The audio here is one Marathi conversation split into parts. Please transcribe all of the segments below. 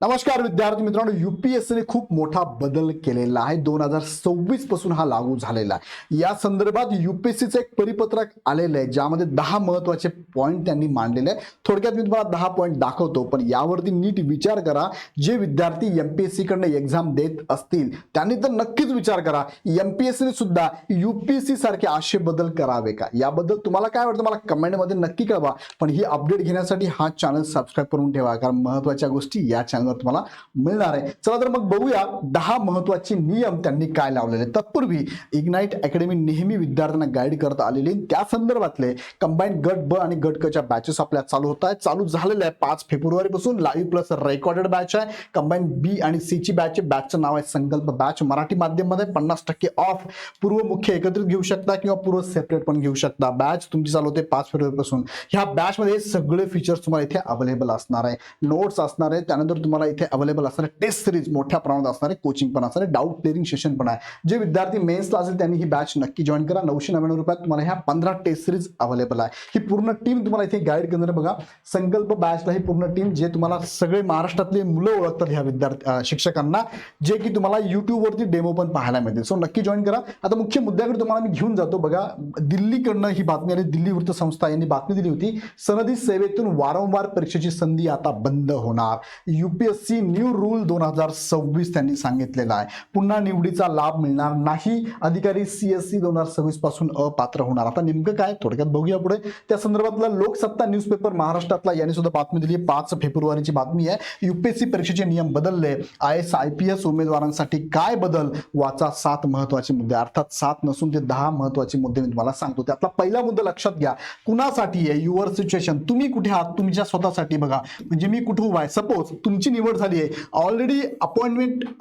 नमस्कार विद्यार्थी मित्रांनो, यूपीएससीने खूप मोठा बदल केलेला आहे. 2026 पासून हा लागू झालेला आहे. या संदर्भात यूपीएससीचं एक परिपत्रक आलेलं आहे, ज्यामध्ये 10 महत्वाचे पॉइंट त्यांनी मांडलेले आहे. थोडक्यात मी तुम्हाला 10 पॉइंट दाखवतो, पण यावरती नीट विचार करा. जे विद्यार्थी एमपीएससी कडनं एक्झाम देत असतील त्यांनी तर नक्कीच विचार करा, एमपीएससीने सुद्धा यूपीएससी सारखे असे बदल करावे का. याबद्दल तुम्हाला काय वाटतं मला कमेंटमध्ये नक्की कळवा. पण ही अपडेट घेण्यासाठी हा चॅनल सबस्क्राईब करून ठेवा, कारण महत्वाच्या गोष्टी या चॅनल तुम्हाला मिळणार आहे. चला तर मग बघूया 10 महत्वाचे नियम त्यांनी काय लावलेले. तत्पूर्वी इग्नाइट अकॅडमी नेहमी विद्यार्थ्यांना गाईड करत आलेली, त्या संदर्भातले कंबाईन गट ब आणि गट क च्या बॅचेस आपल्या चालू होत आहेत. चालू झालेले आहे 5 फेब्रुवारी पासून. लाईव्ह प्लस रेकॉर्डेड बॅच आहे. कंबाईन बी आणि सी ची बॅच आहे. बॅचचं नाव आहे संकल्प बॅच. मराठी माध्यममध्ये 50% ऑफ. पूर्व मुख्य एकत्रित घेऊ शकता किंवा पूर्व सेपरेट पण घेऊ शकता. बॅच तुमची चालू होते 5 फेब्रुवारी पासून. ह्या बॅच मध्ये सगळे फीचर्स तुम्हाला इथे अवेलेबल असणार आहे. नोट्स असणार आहे, त्यानंतर तुम्हाला इथे अवेलेबल असणारे टेस्ट सिरीज मोठ्या प्रमाणात असणारे, कोचिंग पण असणारे, डाऊट क्लिअरिंग सेशन पण आहे. जे विद्यार्थी मेन्सला असेल त्यांनी ही बॅच नक्की जॉईन करा. 999 रुपयात तुम्हाला ह्या 15 टेस्ट सिरीज अवेलेबल आहे. ही पूर्ण टीम तुम्हाला इथे गाईड करणार. बघा, संकल्प बॅचला ही पूर्ण टीम, जे तुम्हाला सगळे महाराष्ट्रातले मुलं ओळखतात ह्या विद्यार्थी शिक्षकांना, जे की तुम्हाला युट्यूब वरती डेमो पण पाहायला मिळतील. सो नक्की जॉईन करा. आता मुख्य मुद्द्याकडे तुम्हाला मी घेऊन जातो. बघा, दिल्लीकडनं ही बातमी आली. दिल्ली वृत्त संस्था यांनी बातमी दिली होती, सनदी सेवेतून वारंवार परीक्षेची संधी आता बंद होणार. यूपीएससी न्यू रूल 2026 त्यांनी सांगितलेला आहे. पुन्हा निवडीचा लाभ मिळणार नाही. अधिकारी सीएससी 2026 पासून अपात्र होणार. आता नेमकं काय, थोडक्यात बघूया पुढे. त्या संदर्भातला लोकसत्ता न्यूजपेपर महाराष्ट्रातला यांनी सुद्धा बातमी दिली. 5 फेब्रुवारीची बातमी आहे. यूपीएससी परीक्षेचे नियम बदलले. आयएस आयपीएस उमेदवारांसाठी काय बदल, वाचा 7 महत्वाचे मुद्दे. अर्थात 7 नसून ते 10 महत्वाचे मुद्दे मी तुम्हाला सांगतो. त्यातला पहिला मुद्दा लक्षात घ्या. कुणासाठी आहे, युअर सिच्युएशन. तुम्ही कुठे आहात, तुमच्या स्वतःसाठी. बघा, म्हणजे मी कुठे उभा आहे. सपोज तुमची निवड झाली आहे, already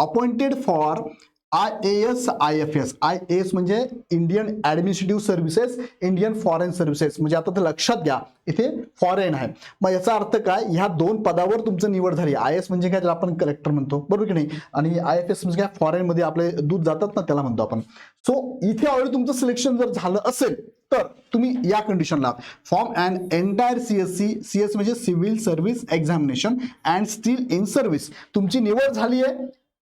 appointed for IAS IFS. IAS म्हणजे Indian administrative services, Indian foreign services. म्हणजे आता ते लक्षात घ्या, इथे फॉरेन आहे. मग याचा अर्थ काय, ह्या 2 पदावर तुमचं निवड झाली. IAS म्हणजे काय, त्याला आपण कलेक्टर म्हणतो, बरोबर की नाही. आणि IFS म्हणजे काय, फॉरेन मध्ये आपले दूध जातात ना, त्याला म्हणतो आपण. सो इथे ऑलरेडी तुमचं सिलेक्शन जर झालं असेल तर तुम्ही या कंडिशनला फॉर्म अँड एंटायर CS म्हणजे civil service examination and still in service. तुमची निवड झाली आहे,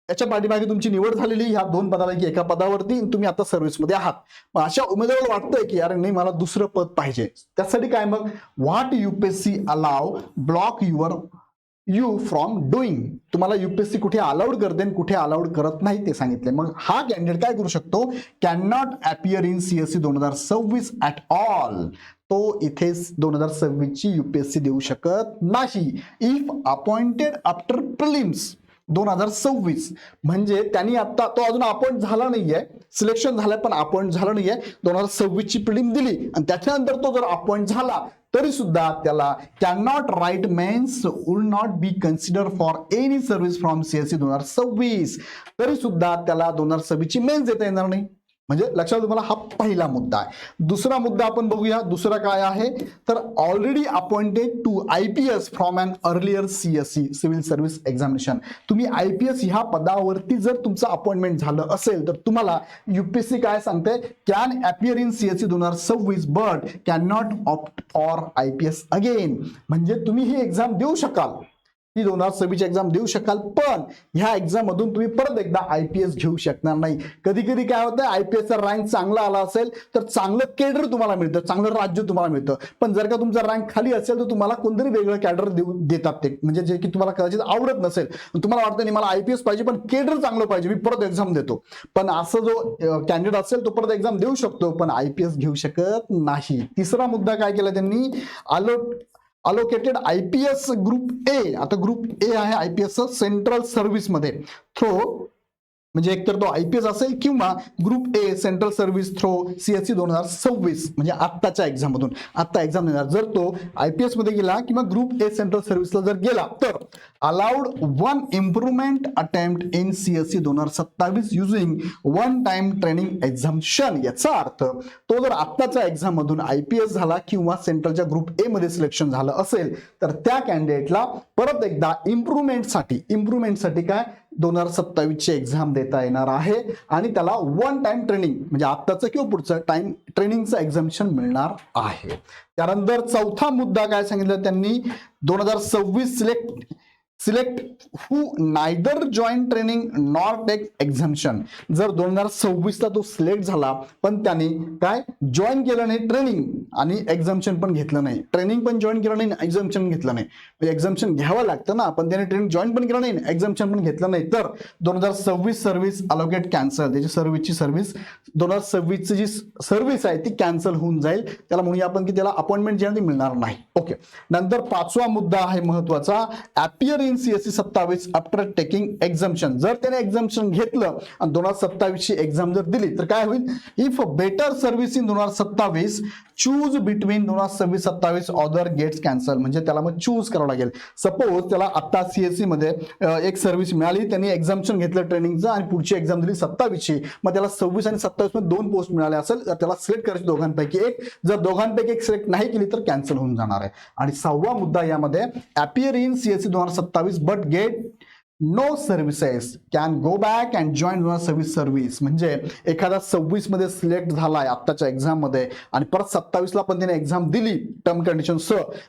याच्या पाठीमागे तुमची निवड झालेली ह्या 2 पदापैकी एका पदावरती, तुम्ही आता सर्व्हिसमध्ये आहात. मग अशा उमेदवाराला वाटतंय की यार नाही, मला दुसरं पद पाहिजे. त्यासाठी काय, मग what UPSC allow block you from doing. तुम्हाला यूपीएससी कुठे अलाउड करते आणि कुठे अलाउड करत नाही ते सांगितले. मग हा कॅन्डिडेट काय करू शकतो, can not appear in CSC 2026 at all. तो इथे 2026 ची यूपीएससी देऊ शकत नाही. इफ अपॉइंटेड आफ्टर प्रिलिम्स 2026, म्हणजे त्यांनी आता, तो अजून अपॉइंट झाला नाहीये, सिलेक्शन झालंय पण अपॉइंट झाला नाहीये. 2026 ची प्रिलिम दिली आणि त्याच्यानंतर तो जर अपॉइंट झाला तरी सुद्धा त्याला can not write mains would not be consider for any service from CSC 2026. तरी सुद्धा त्याला 2026 ची मेन्स देता येणार नाही. म्हणजे लक्षात तुम्हाला, हा पहिला मुद्दा आहे. दुसरा मुद्दा आपण बघूया. दुसरा काय आहे, तर already appointed to IPS from an earlier CSE civil service examination. तुम्ही IPS ह्या पदावरती जर तुमचं अपॉइंटमेंट झालं असेल तर तुम्हाला यूपीएससी काय सांगते, can appear in CSE 2026 but can not opt for IPS again. म्हणजे तुम्ही ही एक्झाम देऊ शकाल, ही 2026 एक्झाम देऊ शकाल, पण ह्या एक्झाम मधून तुम्ही परत एकदा IPS घेऊ शकणार नाही. कधी कधी काय होतं, IPSचा रँक चांगला आला असेल तर चांगलं कॅडर तुम्हाला मिळतं, चांगलं राज्य तुम्हाला मिळतं. पण जर का तुमचा रँक खाली असेल तर तुम्हाला कोणतरी वेगळं कॅडर देतात ते, म्हणजे जे की तुम्हाला कदाचित आवडत नसेल. तुम्हाला वाटतं नाही मला IPS पाहिजे पण कॅडर चांगलं पाहिजे, मी परत एक्झाम देतो. पण असं जो कॅन्डिडेट असेल तो परत एक्झाम देऊ शकतो पण IPS घेऊ शकत नाही. तिसरा मुद्दा काय केला त्यांनी, अलोकेटेड IPS ग्रुप ए. आता ग्रुप ए आहे IPS सेंट्रल सर्व्हिस मध्ये थ्रो, म्हणजे एकतर तो IPS असेल किंवा group A central service through CSE 2026, म्हणजे आत्ताच्या एक्झाम मधून, आत्ता एक्झाम देणार. जर तो IPS मध्ये गेला किंवा ग्रुप ए सेंट्रल सर्व्हिसला जर गेला तर allowed 1 improvement attempt in CSE 2027 using 1 time training examination. याचा अर्थ तो जर आत्ताच्या एक्झाम मधून IPS झाला किंवा सेंट्रलच्या ग्रुप ए मध्ये सिलेक्शन झालं असेल तर त्या कॅन्डिडेटला परत एकदा इम्प्रुव्हमेंटसाठी काय 2027 ची एक्झाम देता येणार आहे आणि त्याला 1 टाइम ट्रेनिंग, म्हणजे आत्ताचं किंवा पुढचं टाइम ट्रेनिंगचं एक्झामिनेशन मिळणार आहे. त्यानंतर चौथा मुद्दा काय सांगितलं त्यांनी, 2026 select who neither join training nor take exemption. जर 2026ला तो सिलेक्ट झाला पण त्याने काय जॉईन केलं नाही ट्रेनिंग आणि एक्झाम्शन पण घेतलं नाही, ट्रेनिंग पण जॉईन केलं नाही, एक्झाम्शन घेतलं नाही, एक्झाम्शन घ्यावं लागतं ना, पण त्याने ट्रेनिंग जॉईन पण केलं नाही, एक्झाम्शन पण घेतलं नाही, तर 2026 सर्व्हिस अलोकेट कॅन्सल, त्याची सर्व्हिस 2026 जी सर्व्हिस आहे ती कॅन्सल होऊन जाईल. त्याला म्हणूया आपण की त्याला अपॉइंटमेंट जी आहे ती मिळणार नाही. ओके. नंतर 5वा मुद्दा आहे महत्वाचा, appear in CSE 27 after taking एक्झाम्शन. जर त्याने एक्झाम्शन घेतलं आणि 2027 ची एक्झाम जर दिली तर काय होईल, if better service in 2027 choose between 2026-27 order gets cancel. म्हणजे त्याला मग चूज करावं लागेल. सपोज त्याला आता CSE मध्ये एक सर्व्हिस मिळाली, त्यांनी एक्झाम्शन घेतलं ट्रेनिंगचं आणि पुढची एक्झाम दिली 27 ची, मग त्याला 26 आणि 27 मध्ये 2 पोस्ट मिळाले असेल तर त्याला सिलेक्ट करायची दोघांपैकी एक. जर दोघांपैकी एक सिलेक्ट नाही केली तर कॅन्सल होऊन जाणार आहे. आणि 6वा मुद्दा यामध्ये, appear in CSE 2027 but get no services can go back and join 2026 service. म्हणजे एखादा 26 मध्ये सिलेक्ट झालाय आत्ताच्या एक्झाम मध्ये आणि परत 27ला पण त्याने एक्झाम दिली टर्म कंडिशन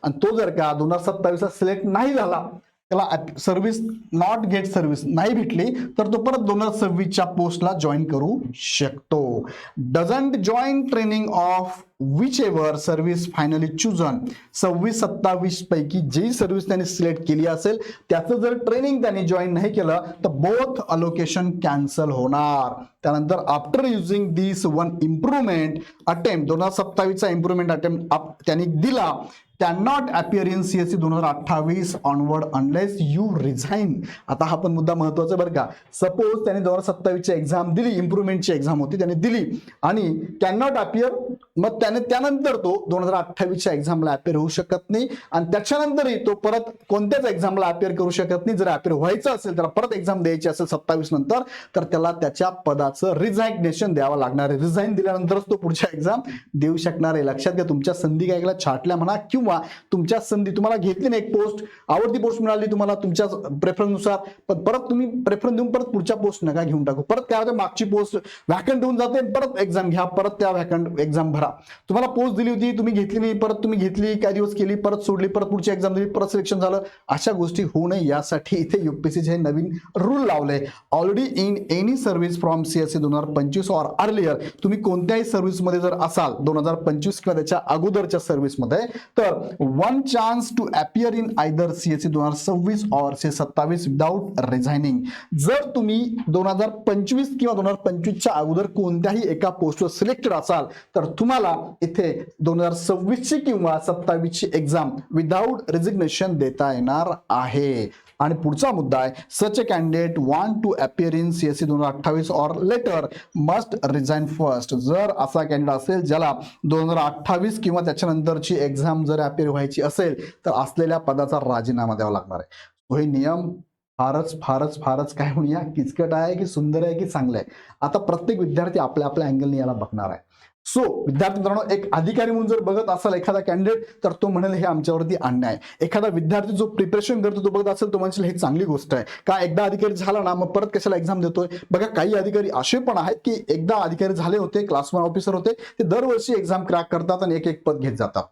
आणि तो जर का 2027ला सिलेक्ट नाही झाला, त्याला सर्व्हिस नॉट गेट सर्व्हिस नाही भेटली, तर तो परत 2026च्या पोस्टला जॉईन करू शकतो. Doesn't join training of which ever service finally chosen. 26-27 पैकी जी सर्व्हिस त्यांनी सिलेक्ट केली असेल त्याचं जर ट्रेनिंग त्यांनी जॉईन नाही केलं तर बोथ अलोकेशन कॅन्सल होणार. त्यानंतर after using this one improvement attempt, 2027चा इम्प्रुव्हमेंट अटेम्प्ट त्यांनी दिला, cannot appear in CSE 2028 onward unless you resign. आता हा पण मुद्दा महत्वाचा बरं का. सपोज त्याने 2027ची एक्झाम दिली, इम्प्रुव्हमेंटची एक्झाम होती त्याने दिली आणि कॅनॉट अपियर, मग त्यानंतर तो 2028च्या एक्झामला अपियर होऊ शकत नाही आणि त्याच्यानंतरही तो परत कोणत्याच एक्झामला अपियर करू शकत नाही. जर अपियर व्हायचं असेल त्याला परत एक्झाम द्यायची असेल 27 नंतर, तर त्याला त्याच्या पदाचं रिझायग्नेशन द्यावं लागणार आहे. रिझाईन दिल्यानंतरच तो पुढच्या एक्झाम देऊ शकणार आहे. लक्षात घ्या, तुमच्या संधी काय छाटल्या म्हणा किंवा तुमच्या संधी तुम्हाला घेतली नाही, एक पोस्ट आवडती पोस्ट मिळाली तुम्हाला तुमच्या प्रेफरन्सनुसार, पण परत तुम्ही प्रेफरन्स देऊन परत पुढच्या पोस्ट नका घेऊन टाकू. परत काय होतं, मागची पोस्ट व्हॅकंट होऊन जाते, परत एक्झाम घ्या, परत त्या व्हॅकंट एक्झाम भरा. तुम्हाला पोस्ट दिली होती, तुम्ही घेतली नाही, परत तुम्ही घेतली, काही दिवस केली, परत सोडली, परत पुढची एक्झाम दिली, परत सिलेक्शन झालं. अशा गोष्टी होऊ नये यासाठी इथे UPSCचे नवीन रूल लावले. Already in any service from CSE 2025 or earlier, तुम्ही कोणत्याही सर्व्हिसमध्ये जर असाल 2025 किंवा त्याच्या अगोदरच्या सर्व्हिसमध्ये, तर one chance to appear in either CSE 2026 और 27 विदाउट रिझायनिंग. जर तुम्ही 2025 किंवा 2025च्या अगोदर कोणत्याही एका पोस्टवर सिलेक्टेड असाल तर तुम्हाला इथे 2026ची किंवा 27ची एक्झाम विदाउट रेजिग्नेशन देता येणार आहे. आणि पुढचा मुद्दा आहे, such a candidate want to appear in CSE 2028 or later must resign first. जर असा कॅन्डिडेट असेल ज्याला 2028 किंवा त्याच्यानंतरची एक्झाम जर अपियर व्हायची असेल तर असलेल्या पदाचा राजीनामा द्यावा लागणार आहे. तो हे नियम फारच काय म्हणूया किचकट आहे की सुंदर आहे की चांगलं आहे. आता प्रत्येक विद्यार्थी आपल्या अँगलने याला बघणार आहे. सो विद्यार्थी मित्रांनो, एक अधिकारी म्हणून जर बघत असाल एखादा कॅन्डिडेट तर तो म्हणेल हे आमच्यावरती अन्याय. एखादा विद्यार्थी जो प्रिपरेशन करतो तो बघत असेल तो म्हणेल हे चांगली गोष्ट आहे. का एकदा अधिकारी झाला ना मग परत कशाला एक्झाम देतोय. बघा, काही अधिकारी असे पण आहेत की एकदा अधिकारी झाले होते, क्लास 1 ऑफिसर होते, ते दरवर्षी एक्झाम क्रॅक करतात आणि एक पद घेत जातात.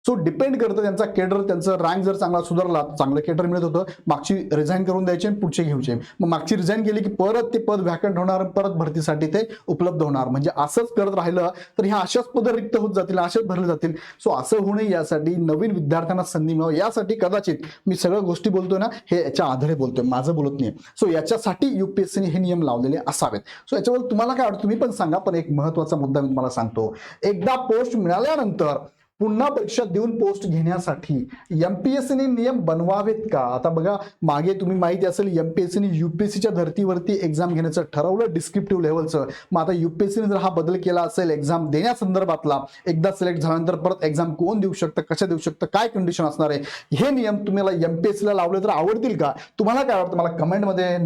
सो डिपेंड करतं त्यांचा केडर, त्यांचं रँक जर चांगला सुधारला, चांगलं केडर मिळत होतं, मागची रिझाईन करून द्यायचे आणि पुढचे घ्यायचे. मग मागची रिझाईन केली की परत ते पद व्हॅकंट होणार, परत भरतीसाठी ते उपलब्ध होणार. म्हणजे असंच करत राहिलं तर ह्या अशाच पद रिक्त होत जातील, अशाच भरले जातील. सो असं होऊ नये यासाठी नवीन विद्यार्थ्यांना संधी मिळावी यासाठी कदाचित मी सगळ्या गोष्टी बोलतोय ना हे याच्या आधारे बोलतोय, माझं बोलत नाही. सो याच्यासाठी UPSCने हे नियम लावलेले असावेत. सो याच्यावर तुम्हाला काय वाटतं तुम्ही पण सांगा. पण एक महत्वाचा मुद्दा मी तुम्हाला सांगतो, एकदा पोस्ट मिळाल्यानंतर पुन्हा परीक्षा देऊन पोस्ट घेण्यासाठी MPSCने नियम बनवावेत का. आता बघा, मागे तुम्ही माहिती असेल MPSCने UPSCच्या धर्तीवरती एक्झाम घेण्याचं ठरवलं डिस्क्रिप्टिव्ह लेवलचं. मग आता UPSCने जर हा बदल केला असेल एक्झाम देण्यासंदर्भातला, एकदा सिलेक्ट झाल्यानंतर परत एक्झाम कोण देऊ शकतं, कशा देऊ शकतं, काय कंडिशन असणार आहे, हे नियम तुम्हाला MPSCला लावले तर आवडतील का. तुम्हाला काय वाटतं मला कमेंटमध्ये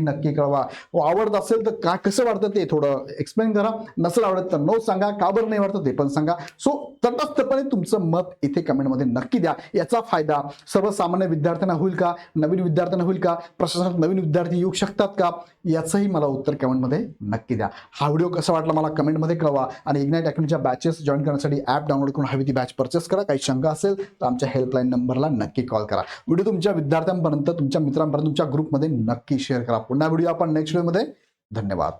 नक्की कळवा. आवडत असेल तर काय कसं वाटतं ते थोडं एक्सप्लेन करा. नसेल आवडत तर नो सांगा, का बरं नाही वाटतं ते पण सांगा. सो तटस्थपणे आणि तुमचं मत इथे कमेंटमध्ये नक्की द्या. याचा फायदा सर्वसामान्य विद्यार्थ्यांना होईल का, नवीन विद्यार्थ्यांना होईल का, प्रशासनात नवीन विद्यार्थी येऊ शकतात का, याचंही मला उत्तर कमेंटमध्ये नक्की द्या. हा व्हिडिओ कसा वाटला मला कमेंटमध्ये कळवा आणि इग्नाइट अकॅडमीच्या बॅचेस जॉईन करण्यासाठी ॲप डाउनलोड करून हवी ती बॅच परचेस करा. काही शंका असेल तर आमच्या हेल्पलाईन नंबरला नक्की कॉल करा. व्हिडिओ तुमच्या विद्यार्थ्यांपर्यंत, तुमच्या मित्रांपर्यंत, तुमच्या ग्रुपमध्ये नक्की शेअर करा. पुन्हा व्हिडिओ आपण नेक्स्ट व्हिडिओमध्ये. धन्यवाद.